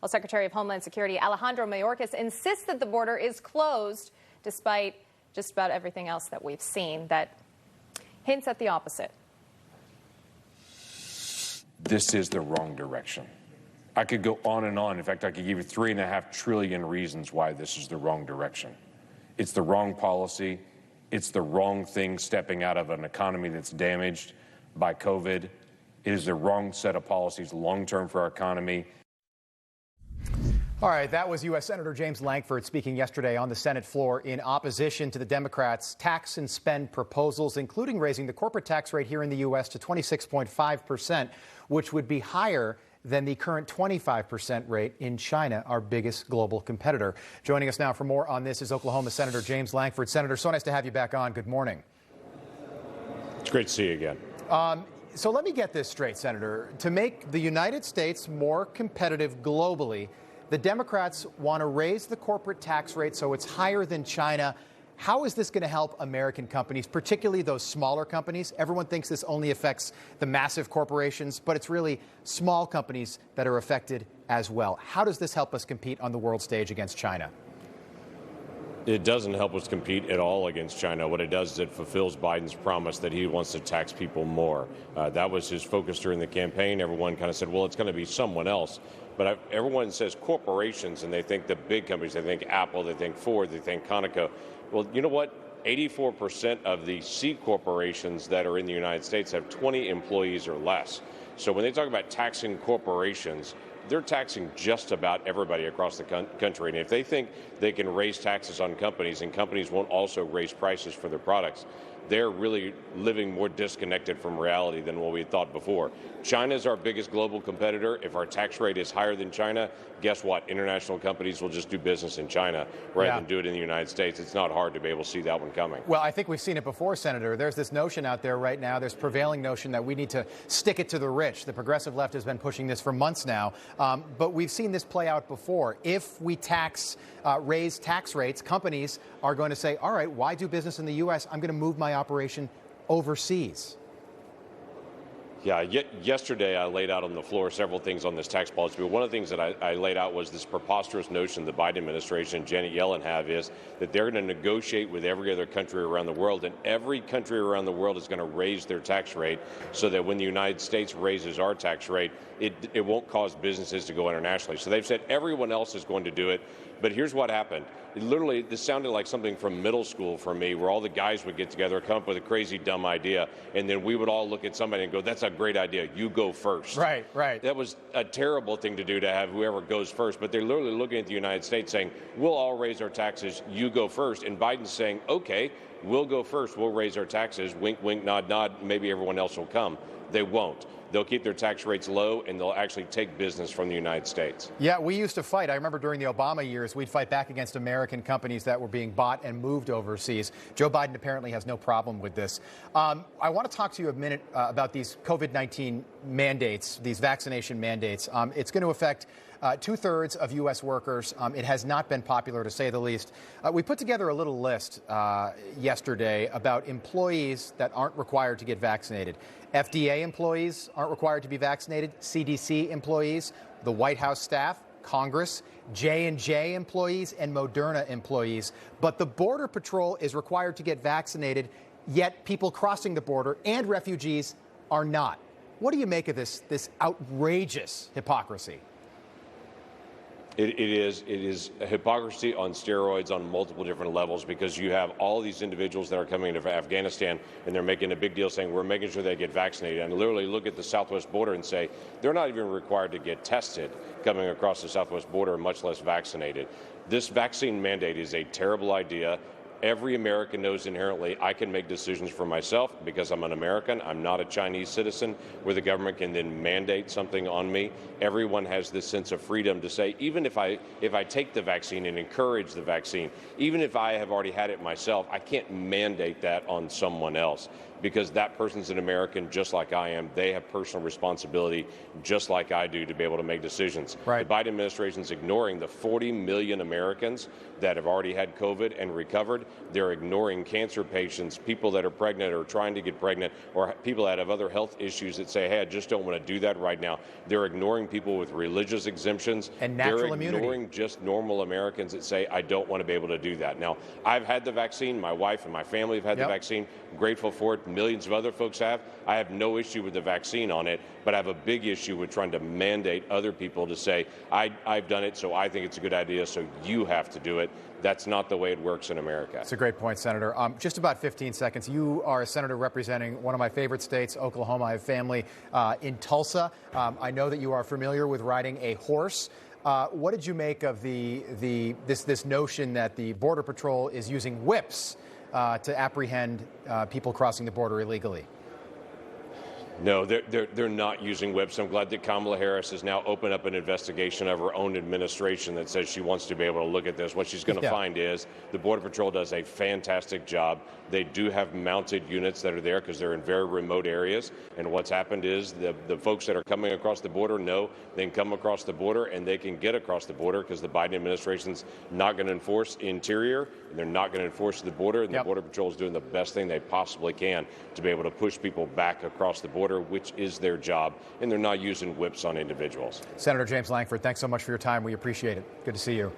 Well, Secretary of Homeland Security Alejandro Mayorkas insists that the border is closed despite just about everything else that we've seen that hints at the opposite. This is the wrong direction. I could go on and on. In fact, I could give you 3.5 trillion reasons why this is the wrong direction. It's the wrong policy. It's the wrong thing stepping out of an economy that's damaged by COVID. It is the wrong set of policies long-term for our economy. All right, that was U.S. Senator James Lankford speaking yesterday on the Senate floor in opposition to the Democrats' tax and spend proposals, including raising the corporate tax rate here in the U.S. to 26.5%, which would be higher than the current 25% rate in China, our biggest global competitor. Joining us now for more on this is Oklahoma Senator James Lankford. Senator, so nice to have you back on. Good morning. It's great to see you again. So let me get this straight, Senator. To make the United States more competitive globally, the Democrats want to raise the corporate tax rate so it's higher than China. How is this going to help American companies, particularly those smaller companies? Everyone thinks this only affects the massive corporations, but it's really small companies that are affected as well. How does this help us compete on the world stage against China? It doesn't help us compete at all against China. What it does is it fulfills Biden's promise that he wants to tax people more. That was his focus during the campaign. Everyone kind of said, well, it's going to be someone else. But everyone says corporations, and they think the big companies. They think Apple, they think Ford, they think Conoco. Well, you know what? 84% of the C corporations that are in the United States have 20 employees or less. So when they talk about taxing corporations, they're taxing just about everybody across the country. And if they think they can raise taxes on companies and companies won't also raise prices for their products, they're really living more disconnected from reality than what we had thought before. China is our biggest global competitor. If our tax rate is higher than China, guess what? International companies will just do business in China rather than do it in the United States. It's not hard to be able to see that one coming. Well, I think we've seen it before, Senator. There's this notion out there right now, this prevailing notion that we need to stick it to the rich. The progressive left has been pushing this for months now, but we've seen this play out before. If we raise tax rates, companies are going to say, all right, why do business in the U.S.? I'm going to move my operation overseas. Yeah, yesterday I laid out on the floor several things on this tax policy. But one of the things that I laid out was this preposterous notion the Biden administration and Janet Yellen have is that they're going to negotiate with every other country around the world, and every country around the world is going to raise their tax rate so that when the United States raises our tax rate, it won't cause businesses to go internationally. So they've said everyone else is going to do it. But here's what happened. This sounded like something from middle school for me, where all the guys would get together, come up with a crazy, dumb idea, and then we would all look at somebody and go, that's a great idea. You go first. Right. That was a terrible thing to do, to have whoever goes first. But they're literally looking at the United States saying, we'll all raise our taxes. You go first. And Biden's saying, okay, we'll go first. We'll raise our taxes. Wink, wink, nod, nod. Maybe everyone else will come. They won't. They'll keep their tax rates low, and they'll actually take business from the United States. Yeah, we used to fight. I remember during the Obama years, we'd fight back against American companies that were being bought and moved overseas. Joe Biden apparently has no problem with this. I want to talk to you a minute about these COVID-19 mandates, these vaccination mandates. It's going to affect two-thirds of U.S. workers. It has not been popular, to say the least. We put together a little list yesterday about employees that aren't required to get vaccinated. FDA employees aren't required to be vaccinated. CDC employees, the White House staff, Congress, J&J employees, and Moderna employees. But the Border Patrol is required to get vaccinated, yet people crossing the border and refugees are not. What do you make of this outrageous hypocrisy? It is a hypocrisy on steroids on multiple different levels, because you have all these individuals that are coming into Afghanistan and they're making a big deal saying we're making sure they get vaccinated, and literally look at the southwest border and say they're not even required to get tested coming across the southwest border, much less vaccinated. This vaccine mandate is a terrible idea. Every American knows inherently I can make decisions for myself because I'm an American. I'm not a Chinese citizen where the government can then mandate something on me. Everyone has this sense of freedom to say, even if I take the vaccine and encourage the vaccine, even if I have already had it myself, I can't mandate that on someone else. because that person's an American just like I am. They have personal responsibility just like I do to be able to make decisions. Right. The Biden administration's ignoring the 40 million Americans that have already had COVID and recovered. They're ignoring cancer patients, people that are pregnant or trying to get pregnant, or people that have other health issues that say, hey, I just don't want to do that right now. They're ignoring people with religious exemptions. And natural immunity. They're ignoring just normal Americans that say, I don't want to be able to do that. Now, I've had the vaccine. My wife and my family have had the vaccine. Grateful for it. Millions of other folks have. I have no issue with the vaccine on it, but I have a big issue with trying to mandate other people to say, I've done it, so I think it's a good idea, so you have to do it. That's not the way it works in America. That's a great point, Senator. Just about 15 seconds. You are a senator representing one of my favorite states, Oklahoma. I have family in Tulsa. I know that you are familiar with riding a horse. What did you make of this notion that the Border Patrol is using whips to apprehend people crossing the border illegally? No, they're not using whips. I'm glad that Kamala Harris has now opened up an investigation of her own administration that says she wants to be able to look at this. What she's going to find is the Border Patrol does a fantastic job. They do have mounted units that are there because they're in very remote areas. And what's happened is the folks that are coming across the border know they can come across the border and they can get across the border because the Biden administration's not going to enforce interior and they're not going to enforce the border. And the Border Patrol is doing the best thing they possibly can to be able to push people back across the border, which is their job. And they're not using whips on individuals. Senator James Lankford, thanks so much for your time. We appreciate it. Good to see you.